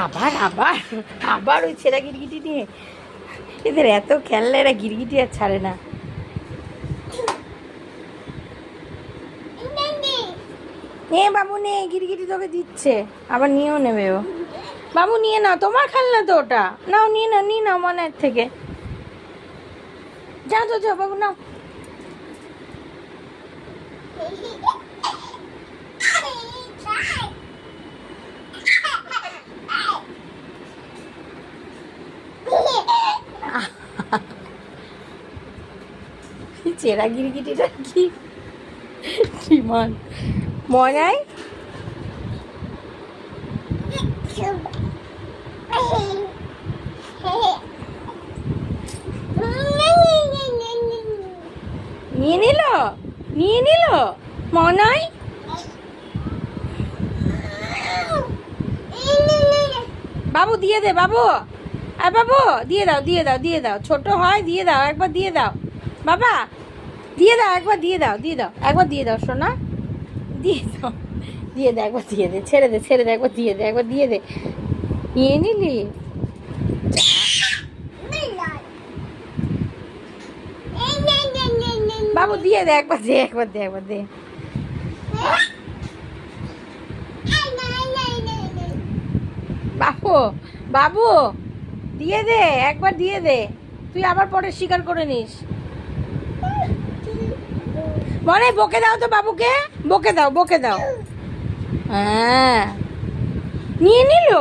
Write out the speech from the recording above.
আবার আবার আবার ওই ছেঁড়া গিরগিটি নিয়ে, এদের এত খেলনা, এরা গিরগিটি আর ছাড়ে না। নে বাবু নে, গিরগিটি তোকে দিচ্ছে, আবার নিয়েও নেবে ও। বাবু নিয়ে নাও, তোমার খেলনা তো ওটা, নাও নিয়ে নাও, নিয়ে নাও মনের থেকে। যাও তো যাও বাবু, নাও। চেরা গিরগিটিটা কি মান মনাই। নিয়ে নিল, নিয়ে নিল মনাই। বাবু দিয়ে দে বাবু, আর বাবু দিয়ে দাও, দিয়ে দাও, দিয়ে দাও, ছোট হয়, দিয়ে দাও একবার, দিয়ে দাও বাবা, দিয়ে দাও একবার, দিয়ে দাও, দিয়ে দাও একবার, দিয়ে দাও সোনা, দিয়ে দাও, দিয়ে দে একবার, দিয়ে দে, ছেড়ে দে, ছেড়ে দে একবার, দিয়ে দে একবার, দিয়ে দে। নিয়ে নিলি বাবু, দিয়ে দে একবার, দে একবার, দে একবার, দে। বাবু বাবু দিয়ে দে একবার, দিয়ে দে, তুই আবার পরে স্বীকার করে নিস। মনে বকে দাও তো বাবুকে, বকে দাও, বকে দাও। হ্যাঁ নিয়ে নিল।